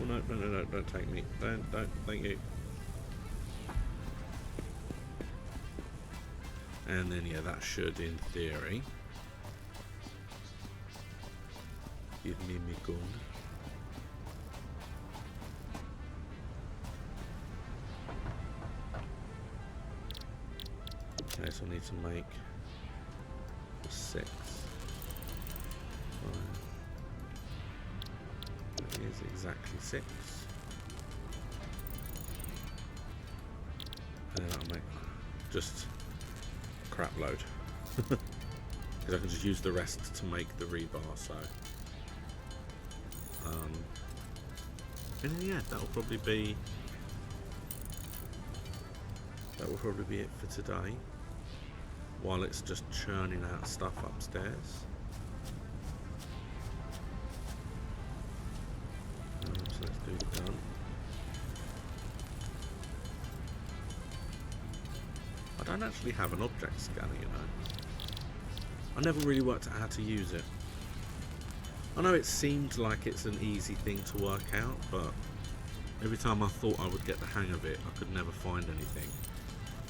Oh no, don't take me. Don't, thank you. And then, yeah, that should, in theory, give me my gun. Okay, so I need to make 6. 5. That is exactly 6. And then I'll make just crap load. Because I can just use the rest to make the rebar, so and then, yeah, that'll probably be it for today, while it's just churning out stuff upstairs. So let's do the gun. I don't actually have an object scanner, you know. I never really worked out how to use it. I know it seemed like it's an easy thing to work out, but every time I thought I would get the hang of it, I could never find anything.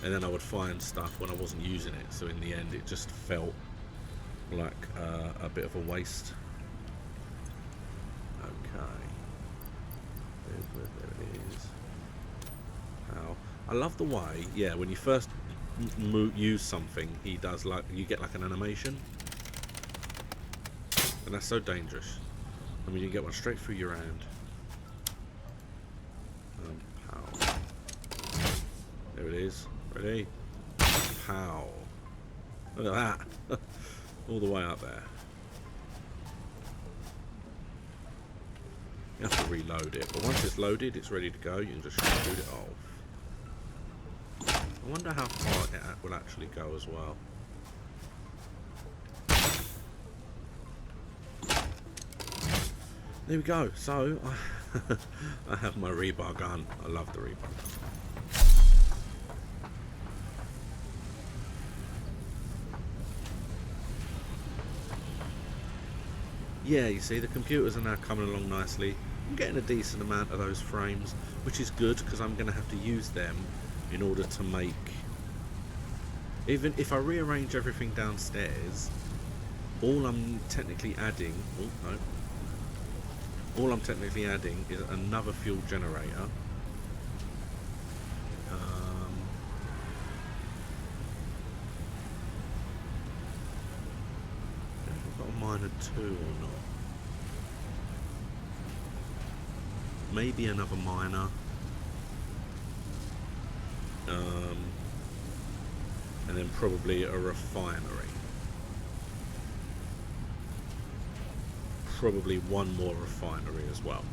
And then I would find stuff when I wasn't using it, so in the end it just felt like a bit of a waste. Okay. There it is. How? I love the way, yeah, when you first use something, he does like, you get like an animation, and that's so dangerous. I mean, you get one straight through your hand. Pow. There it is. Ready? Pow. Look at that. All the way up there. You have to reload it, but once it's loaded, it's ready to go. You can just shoot it off. I wonder how far it will actually go as well. There we go. So I have my rebar gun. I love the rebar gun. Yeah, you see, the computers are now coming along nicely. I'm getting a decent amount of those frames, which is good because I'm going to have to use them in order to make... Even if I rearrange everything downstairs, all I'm technically adding... Oh, no. All I'm technically adding is another fuel generator. I've got a miner 2 or not. Maybe another miner. And then probably a refinery. Probably one more refinery as well.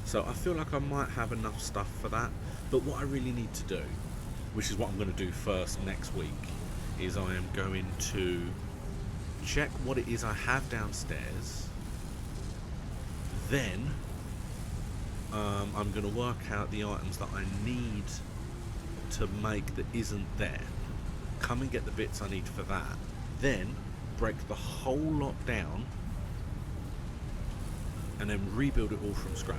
So I feel like I might have enough stuff for that. But what I really need to do, which is what I'm going to do first next week, is I am going to check what it is I have downstairs. Then I'm going to work out the items that I need to make that isn't there. Come and get the bits I need for that. Then break the whole lot down and then rebuild it all from scratch.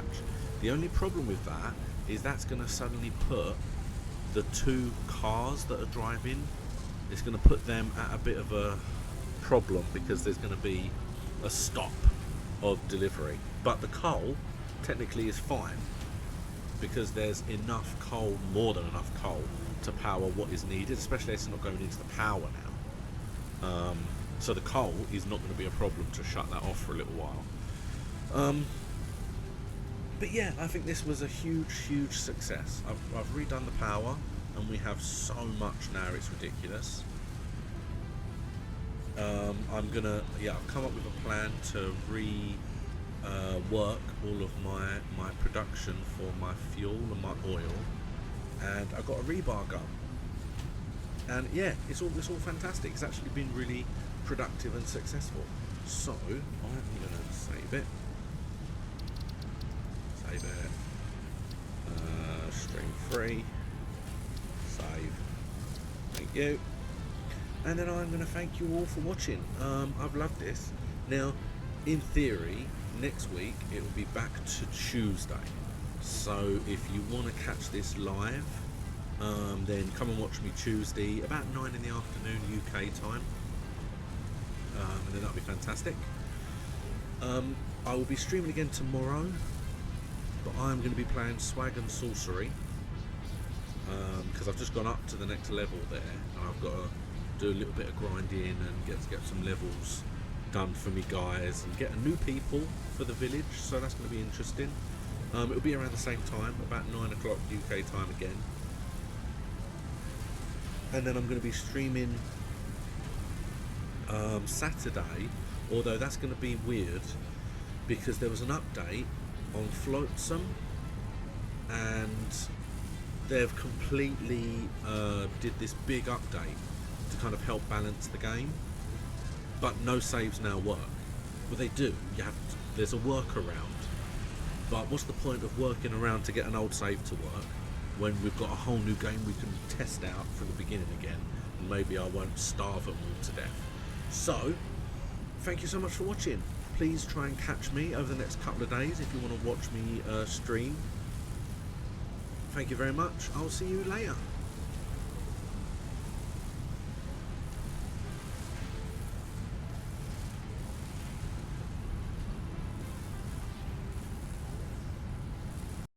The only problem with that is that's going to suddenly put the 2 cars that are driving, it's going to put them at a bit of a problem because there's going to be a stop of delivery. But the coal technically is fine because there's enough coal, more than enough coal, to power what is needed, especially as it's not going into the power now. So the coal is not going to be a problem to shut that off for a little while. But yeah, I think this was a huge success. I've redone the power and we have so much now, it's ridiculous. I've come up with a plan to work all of my production for my fuel and my oil, and I've got a rebar gun, and yeah, it's all fantastic. It's actually been really productive and successful. So I'm gonna save it. Stream 3. Save. Thank you. And then I'm going to thank you all for watching. I've loved this. Now, in theory, next week it will be back to Tuesday. So if you want to catch this live, then come and watch me Tuesday about 9 in the afternoon UK time. And then that'll be fantastic. I will be streaming again tomorrow, but I'm going to be playing Swag and Sorcery because I've just gone up to the next level there, and I've got to do a little bit of grinding and get some levels done for me guys and get new people for the village, so that's going to be interesting. It'll be around the same time, about 9 o'clock UK time again, and then I'm going to be streaming Saturday, although that's going to be weird because there was an update on Flotsam and they've completely did this big update to kind of help balance the game, but no saves now work. Well, they do, there's a workaround, but what's the point of working around to get an old save to work when we've got a whole new game we can test out from the beginning again, and maybe I won't starve them all to death. So thank you so much for watching. Please try and catch me over the next couple of days if you want to watch me stream. Thank you very much. I'll see you later.